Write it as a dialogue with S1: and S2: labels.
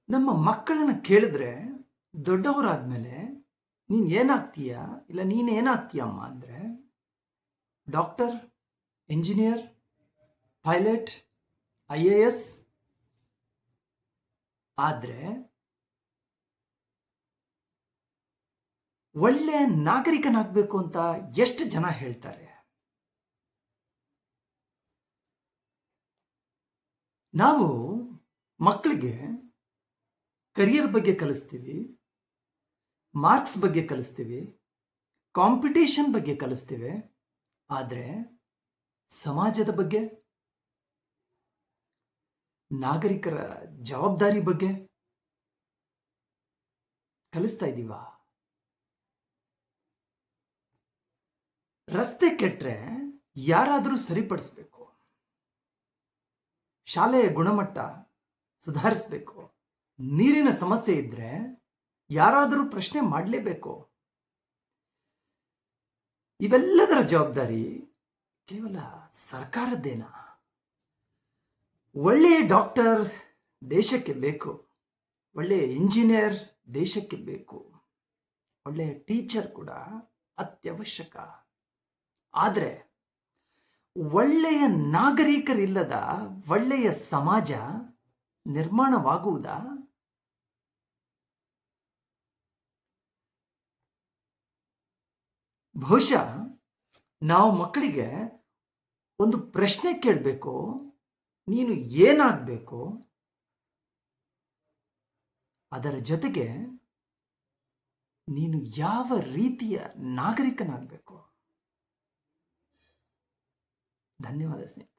S1: ನಮ್ಮ ಮಕ್ಕಳನ್ನ ಕೇಳಿದ್ರೆ ದೊಡ್ಡವರಾದ್ಮೇಲೆ ನೀನು ಏನಾಗ್ತೀಯ ಇಲ್ಲ ನೀನು ಏನಾಗ್ತೀಯಮ್ಮ ಅಂದರೆ ಡಾಕ್ಟರ್, ಇಂಜಿನಿಯರ್, ಪೈಲಟ್, IAS. ಆದರೆ ಒಳ್ಳೆ ನಾಗರಿಕನಾಗಬೇಕು ಅಂತ ಎಷ್ಟು ಜನ ಹೇಳ್ತಾರೆ? ನಾವು ಮಕ್ಕಳಿಗೆ ಕರಿಯರ್ ಬಗ್ಗೆ ಕಲಿಸ್ತೀವಿ, ಮಾರ್ಕ್ಸ್ ಬಗ್ಗೆ ಕಲಿಸ್ತೀವಿ, ಕಾಂಪಿಟೇಷನ್ ಬಗ್ಗೆ ಕಲಿಸ್ತೀವಿ. ಆದರೆ ಸಮಾಜದ ಬಗ್ಗೆ, ನಾಗರಿಕರ ಜವಾಬ್ದಾರಿ ಬಗ್ಗೆ ಕಲಿಸ್ತಾ ಇದ್ದೀವಾ? ರಸ್ತೆ ಕೆಟ್ಟರೆ ಯಾರಾದರೂ ಸರಿಪಡಿಸ್ಬೇಕು, ಶಾಲೆಯ ಗುಣಮಟ್ಟ ಸುಧಾರಿಸಬೇಕು, ನೀರಿನ ಸಮಸ್ಯೆ ಇದ್ರೆ ಯಾರಾದರೂ ಪ್ರಶ್ನೆ ಮಾಡಲೇಬೇಕು. ಇವೆಲ್ಲದರ ಜವಾಬ್ದಾರಿ ಕೇವಲ ಸರ್ಕಾರದ್ದೇನ? ಒಳ್ಳೆಯ ಡಾಕ್ಟರ್ ದೇಶಕ್ಕೆ ಬೇಕು, ಒಳ್ಳೆಯ ಇಂಜಿನಿಯರ್ ದೇಶಕ್ಕೆ ಬೇಕು, ಒಳ್ಳೆಯ ಟೀಚರ್ ಕೂಡ ಅತ್ಯವಶ್ಯಕ. ಆದರೆ ಒಳ್ಳೆಯ ನಾಗರಿಕರಿಲ್ಲದ ಒಳ್ಳೆಯ ಸಮಾಜ ನಿರ್ಮಾಣವಾಗುವುದಾ? ಬಹುಶಃ ನಾವು ಮಕ್ಕಳಿಗೆ ಒಂದು ಪ್ರಶ್ನೆ ಕೇಳಬೇಕು, ನೀನು ಏನಾಗಬೇಕು, ಅದರ ಜೊತೆಗೆ ನೀನು ಯಾವ ರೀತಿಯ ನಾಗರಿಕನಾಗಬೇಕು. ಧನ್ಯವಾದ ಸ್ನೇಹಿತರೆ.